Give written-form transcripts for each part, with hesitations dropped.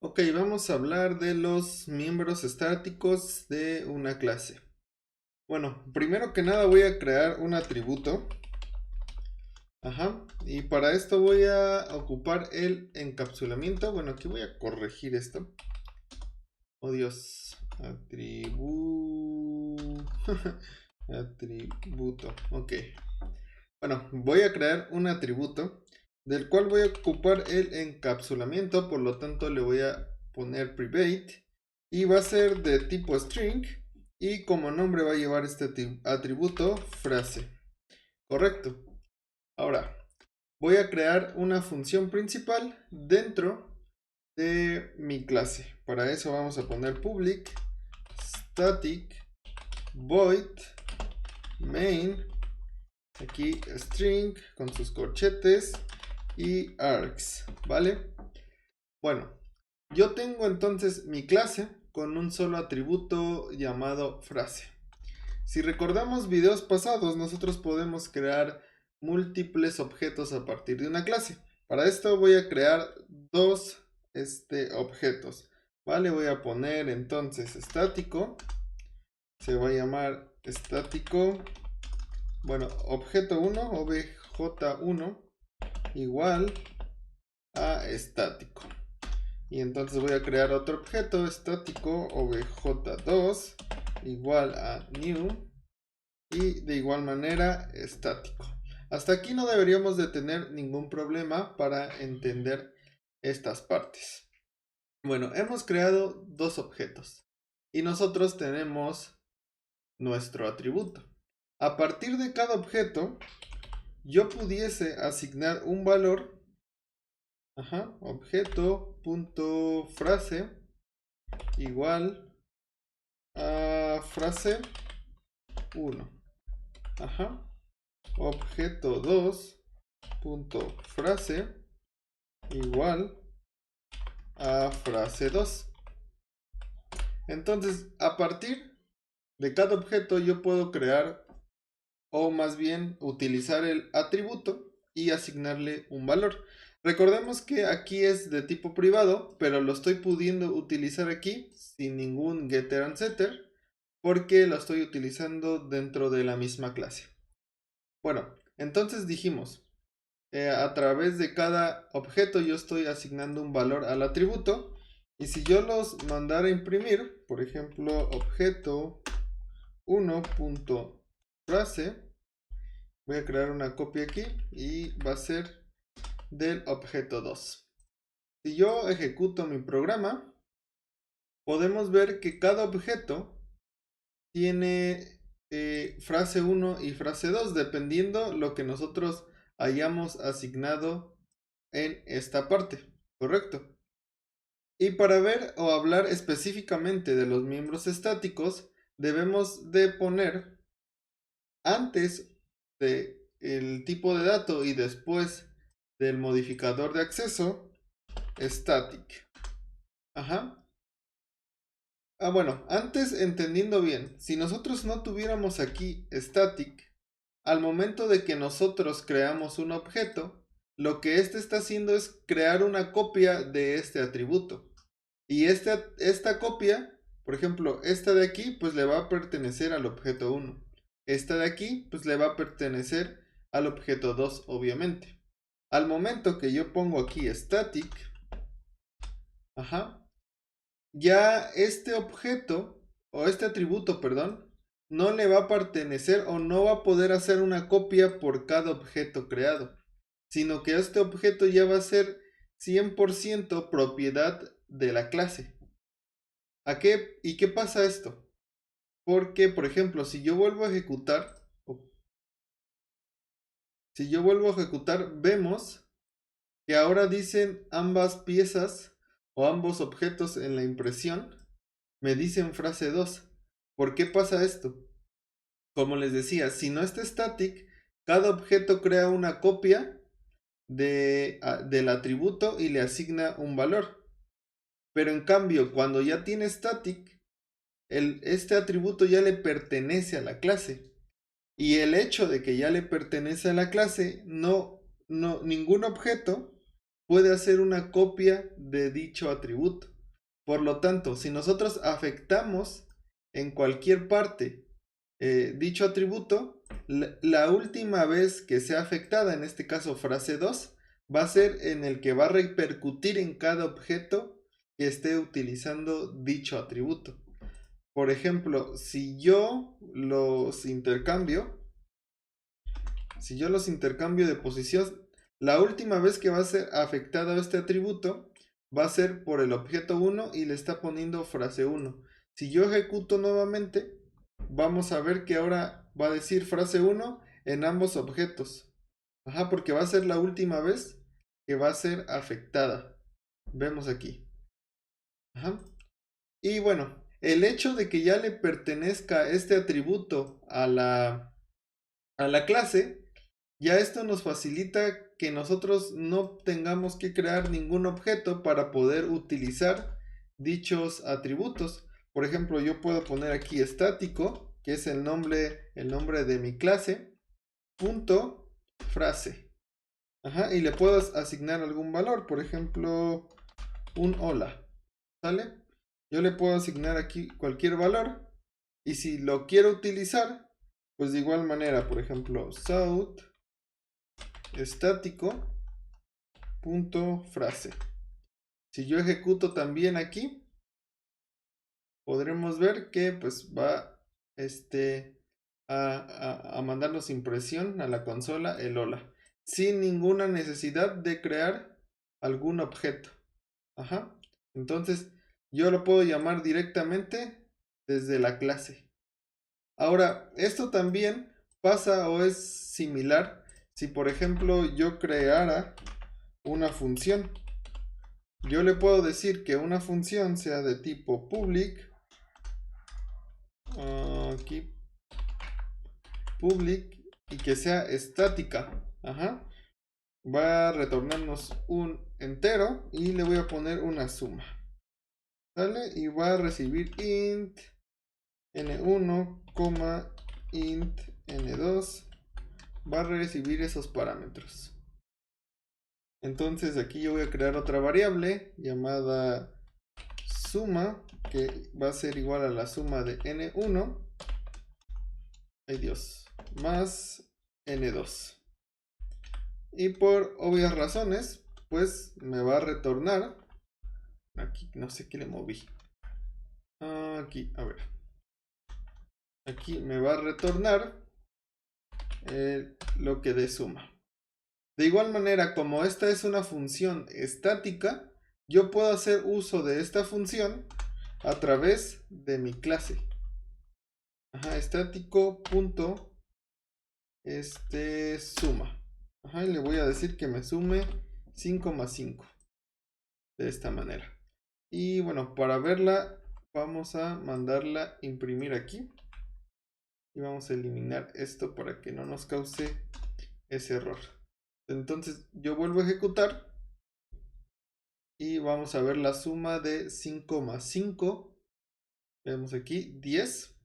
Ok, vamos a hablar de los miembros estáticos de una clase. Bueno, primero que nada voy a crear un atributo. Y para esto voy a ocupar el encapsulamiento. Bueno, aquí voy a corregir esto. Oh Dios, atributo, ok. Bueno, voy a crear un atributo del cual voy a ocupar el encapsulamiento, por lo tanto le voy a poner private y va a ser de tipo string y como nombre va a llevar este atributo frase. Correcto. Ahora, voy a crear una función principal dentro de mi clase. Para eso vamos a poner public static void main, aquí string con sus corchetes y args, ¿vale? Bueno, yo tengo entonces mi clase con un solo atributo llamado frase. Si recordamos videos pasados, nosotros podemos crear múltiples objetos a partir de una clase. Para esto voy a crear dos objetos, ¿vale? Voy a poner entonces estático, se va a llamar estático, bueno, objeto 1, obj1 igual a estático. Y entonces voy a crear otro objeto estático obj2 igual a new y de igual manera estático. Hasta aquí no deberíamos de tener ningún problema para entender estas partes. Bueno, hemos creado dos objetos y nosotros tenemos nuestro atributo. A partir de cada objeto yo pudiese asignar un valor. Objeto.frase igual a frase 1. Objeto 2.frase igual a frase 2. Entonces, a partir de cada objeto yo puedo crear, o más bien utilizar el atributo y asignarle un valor. Recordemos que aquí es de tipo privado, pero lo estoy pudiendo utilizar aquí sin ningún getter and setter porque lo estoy utilizando dentro de la misma clase. Bueno, entonces dijimos, a través de cada objeto yo estoy asignando un valor al atributo y si yo los mandara a imprimir, por ejemplo, objeto 1.frase, voy a crear una copia aquí y va a ser del objeto 2. Si yo ejecuto mi programa, podemos ver que cada objeto tiene frase 1 y frase 2, dependiendo lo que nosotros hayamos asignado en esta parte, ¿correcto? Y para ver o hablar específicamente de los miembros estáticos, debemos de poner antes de el tipo de dato y después del modificador de acceso static. Bueno, antes entendiendo bien, si nosotros no tuviéramos aquí static, al momento de que nosotros creamos un objeto, lo que este está haciendo es crear una copia de este atributo. Y esta copia, por ejemplo, esta de aquí, pues le va a pertenecer al objeto 1. Esta de aquí, pues le va a pertenecer al objeto 2, obviamente. Al momento que yo pongo aquí static, ya este objeto, o este atributo, perdón, no le va a pertenecer o no va a poder hacer una copia por cada objeto creado, sino que este objeto ya va a ser 100% propiedad de la clase. ¿Y qué pasa esto? Porque, por ejemplo, si yo vuelvo a ejecutar, vemos que ahora dicen ambas piezas o ambos objetos en la impresión, me dicen frase 2. ¿Por qué pasa esto? Como les decía, si no está static, cada objeto crea una copia del atributo y le asigna un valor. Pero en cambio, cuando ya tiene static, este atributo ya le pertenece a la clase. Y el hecho de que ya le pertenece a la clase, ningún objeto puede hacer una copia de dicho atributo. Por lo tanto, si nosotros afectamos en cualquier parte dicho atributo, la última vez que sea afectada, en este caso frase 2, va a ser en el que va a repercutir en cada objeto que esté utilizando dicho atributo. Por ejemplo, si yo los intercambio de posición, la última vez que va a ser afectado este atributo va a ser por el objeto 1 y le está poniendo frase 1. Si yo ejecuto nuevamente, vamos a ver que ahora va a decir frase 1 en ambos objetos. Ajá, porque va a ser la última vez que va a ser afectada. Vemos aquí. Ajá. Y bueno, el hecho de que ya le pertenezca este atributo a la clase, ya esto nos facilita que nosotros no tengamos que crear ningún objeto para poder utilizar dichos atributos. Por ejemplo, yo puedo poner aquí estático, que es el nombre de mi clase, punto frase. Ajá, y le puedo asignar algún valor, por ejemplo, un hola. ¿Sale? Yo le puedo asignar aquí cualquier valor. Y si lo quiero utilizar, pues de igual manera, por ejemplo, south estático punto frase. Si yo ejecuto también aquí, podremos ver que pues va a mandarnos impresión a la consola el hola, sin ninguna necesidad de crear algún objeto. Ajá. Entonces yo lo puedo llamar directamente desde la clase. Ahora, esto también pasa o es similar si por ejemplo yo creara una función. Yo le puedo decir que una función sea de tipo public, aquí public, y que sea estática. Ajá. Va a retornarnos un entero y le voy a poner una suma. ¿Sale? Y va a recibir int n1, int n2. Va a recibir esos parámetros. Entonces aquí yo voy a crear otra variable llamada suma, que va a ser igual a la suma de n1, ay Dios, más n2. Y por obvias razones, pues me va a retornar, aquí no sé qué le moví, aquí, a ver, aquí me va a retornar lo que dé suma. De igual manera, como esta es una función estática, yo puedo hacer uso de esta función a través de mi clase. Ajá, estático punto suma. Ajá, y le voy a decir que me sume 5 más 5. De esta manera. Y bueno, para verla, vamos a mandarla imprimir aquí. Y vamos a eliminar esto para que no nos cause ese error. Entonces yo vuelvo a ejecutar. Y vamos a ver la suma de 5 más 5. Vemos aquí 10.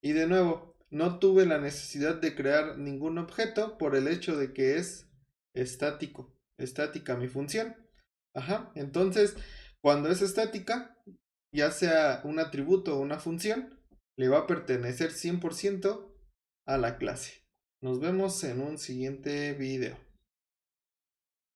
Y de nuevo, no tuve la necesidad de crear ningún objeto por el hecho de que es estático. Estática mi función. Ajá. Entonces, cuando es estática, ya sea un atributo o una función, le va a pertenecer 100% a la clase. Nos vemos en un siguiente video.